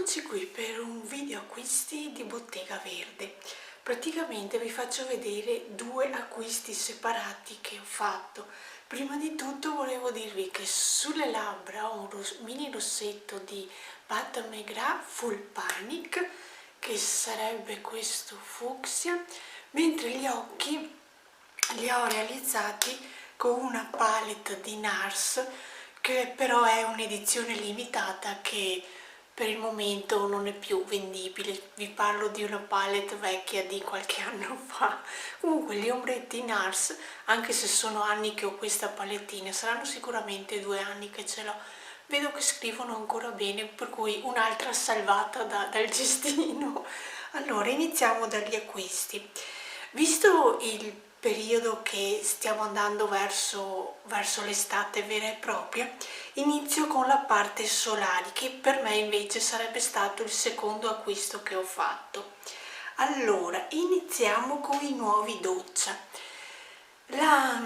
Eccoci qui per un video acquisti di Bottega Verde. Praticamente vi faccio vedere due acquisti separati che ho fatto. Prima di tutto volevo dirvi che sulle labbra ho un mini rossetto di Pat McGrath Full Panic, che sarebbe questo fucsia, mentre gli occhi li ho realizzati con una palette di NARS, che però è un'edizione limitata che per il momento non è più vendibile. Vi parlo di una palette vecchia di qualche anno fa. Comunque gli ombretti NARS, anche se sono anni che ho questa palettina, saranno sicuramente 2 anni che ce l'ho, vedo che scrivono ancora bene, per cui un'altra salvata dal cestino. Allora iniziamo dagli acquisti. Visto il periodo che stiamo andando verso l'estate vera e propria, inizio con la parte solari, che per me invece sarebbe stato il secondo acquisto che ho fatto. Allora, iniziamo con i nuovi doccia. La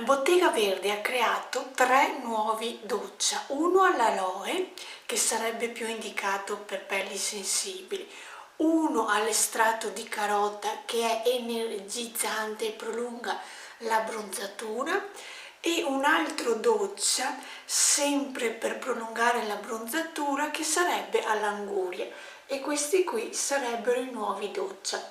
Bottega Verde ha creato 3 nuovi doccia, uno all'aloe, che sarebbe più indicato per pelli sensibili, uno all'estratto di carota, che è energizzante e prolunga la bronzatura, e un altro doccia sempre per prolungare la bronzatura, che sarebbe all'anguria, e questi qui sarebbero i nuovi doccia.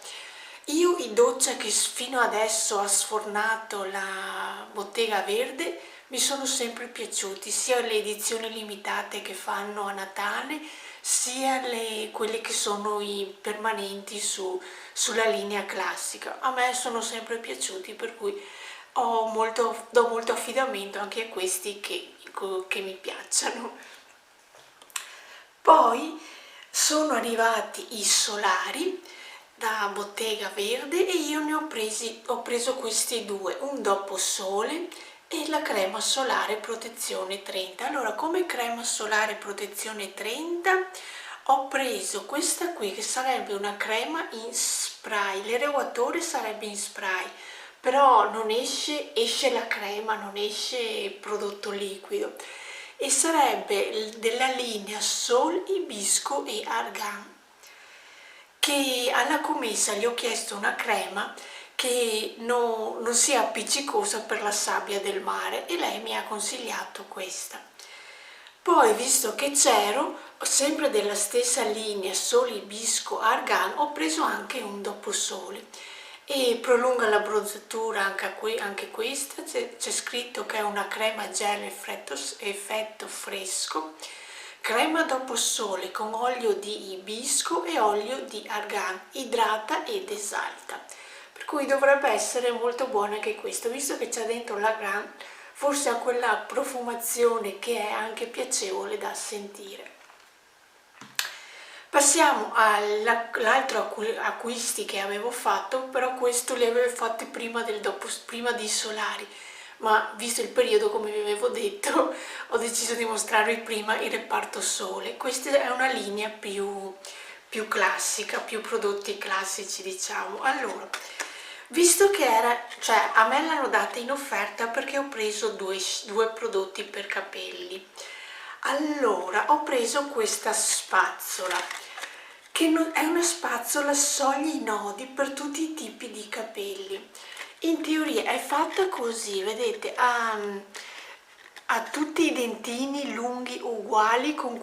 Io i doccia che fino adesso ha sfornato la Bottega Verde mi sono sempre piaciuti, sia le edizioni limitate che fanno a Natale, sia quelle che sono i permanenti sulla linea classica. A me sono sempre piaciuti, per cui do molto affidamento anche a questi che mi piacciono. Poi sono arrivati i solari da Bottega Verde e io ne ho preso questi due, un dopo sole e la crema solare protezione 30. Allora, come crema solare protezione 30 ho preso questa qui, che sarebbe una crema in spray, l'erogatore sarebbe in spray, però non esce la crema, non esce il prodotto liquido, e sarebbe della linea Sol, Hibisco e Argan, che alla commessa gli ho chiesto una crema che non sia appiccicosa per la sabbia del mare, e lei mi ha consigliato questa. Poi, visto che c'ero, sempre della stessa linea Sol, Hibisco, Argan, ho preso anche un doposole, e prolunga la bronzatura anche questa. C'è scritto che è una crema gel effetto fresco, crema dopo sole con olio di ibisco e olio di argan, idrata ed esalta, per cui dovrebbe essere molto buona anche questo, visto che c'è dentro l'argan, forse ha quella profumazione che è anche piacevole da sentire. Passiamo all'altro acquisti che avevo fatto, però questo li avevo fatti prima di solari, ma visto il periodo, come vi avevo detto, ho deciso di mostrarvi prima il reparto sole. Questa è una linea più classica, più prodotti classici, diciamo. Allora, visto che a me l'hanno data in offerta perché ho preso due prodotti per capelli. Allora, ho preso questa spazzola, che è una spazzola scioglie i nodi per tutti i tipi di capelli. In teoria è fatta così, vedete, ha tutti i dentini lunghi uguali, con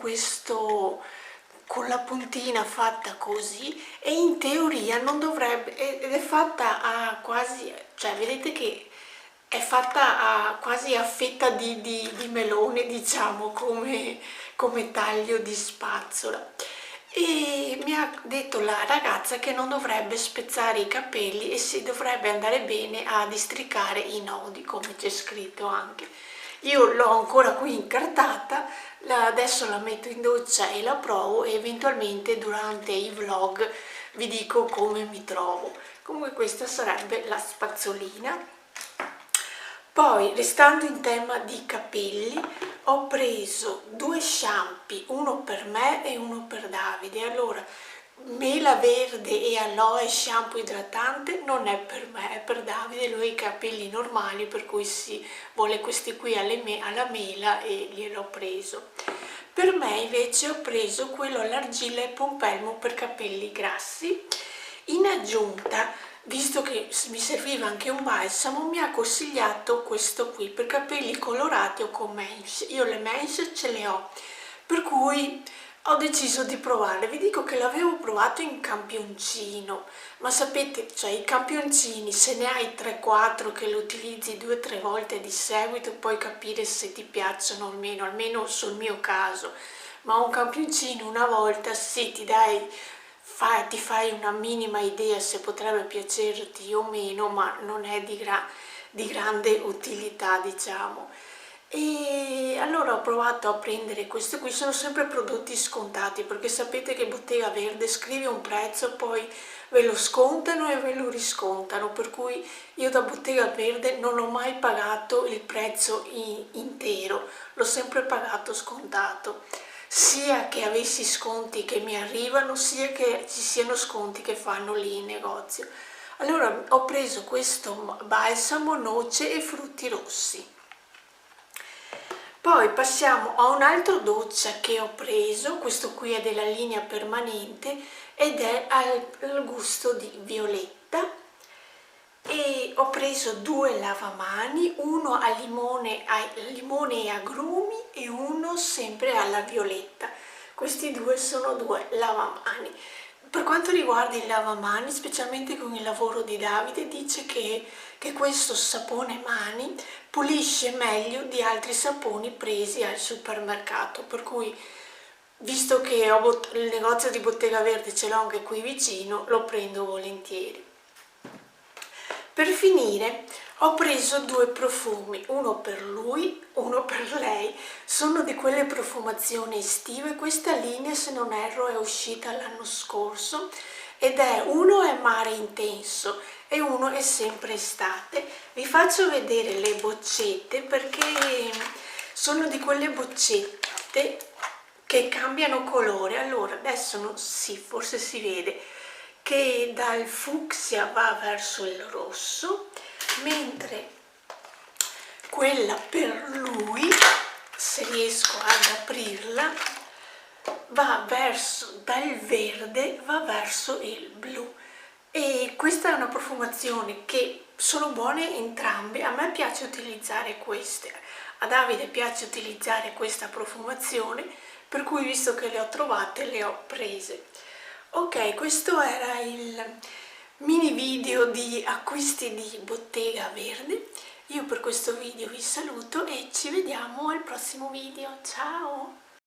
la puntina fatta così, e in teoria non dovrebbe, ed è fatta a quasi, cioè vedete che è fatta quasi a fetta di melone, diciamo, come taglio di spazzola. E mi ha detto la ragazza che non dovrebbe spezzare i capelli e si dovrebbe andare bene a districare i nodi, come c'è scritto anche. Io l'ho ancora qui incartata, adesso la metto in doccia e la provo, e eventualmente durante i vlog vi dico come mi trovo. Comunque questa sarebbe la spazzolina. Poi, restando in tema di capelli, ho preso 2 shampoo, uno per me e uno per Davide. Allora, mela verde e aloe shampoo idratante non è per me, è per Davide, lui ha i capelli normali, per cui si vuole questi qui alla mela e gliel'ho preso. Per me invece ho preso quello all'argilla e pompelmo per capelli grassi. In aggiunta, visto che mi serviva anche un balsamo, mi ha consigliato questo qui per capelli colorati o con mèche. Io le mèche ce le ho, per cui ho deciso di provare. Vi dico che l'avevo provato in campioncino, ma sapete, cioè i campioncini, se ne hai 3-4 che lo utilizzi 2-3 volte di seguito, puoi capire se ti piacciono o meno, almeno sul mio caso. Ma un campioncino una volta sì, ti fai una minima idea se potrebbe piacerti o meno, ma non è di grande utilità, diciamo. E allora ho provato a prendere questo qui, sono sempre prodotti scontati, perché sapete che Bottega Verde scrive un prezzo, poi ve lo scontano e ve lo riscontano, per cui io da Bottega Verde non ho mai pagato il prezzo intero, l'ho sempre pagato scontato, sia che avessi sconti che mi arrivano, sia che ci siano sconti che fanno lì in negozio. Allora ho preso questo balsamo noce e frutti rossi. Poi passiamo a un altro doccia che ho preso, questo qui è della linea permanente ed è al gusto di violetta, e ho preso 2 lavamani, uno a limone e agrumi e uno sempre alla violetta. Questi due sono 2 lavamani. Per quanto riguarda i lavamani, specialmente con il lavoro di Davide, dice che questo sapone mani pulisce meglio di altri saponi presi al supermercato, per cui visto che il negozio di Bottega Verde ce l'ho anche qui vicino, lo prendo volentieri. Per finire ho preso 2 profumi, uno per lui, uno per lei. Sono di quelle profumazioni estive, questa linea se non erro è uscita l'anno scorso ed uno è mare intenso e uno è sempre estate. Vi faccio vedere le boccette perché sono di quelle boccette che cambiano colore. Allora adesso non forse si vede che dal fucsia va verso il rosso, mentre quella per lui, se riesco ad aprirla, dal verde va verso il blu. E questa è una profumazione che sono buone entrambe. A me piace utilizzare queste, a Davide piace utilizzare questa profumazione, per cui visto che le ho trovate le ho prese. Ok, questo era il mini video di acquisti di Bottega Verde. Io per questo video vi saluto e ci vediamo al prossimo video. Ciao!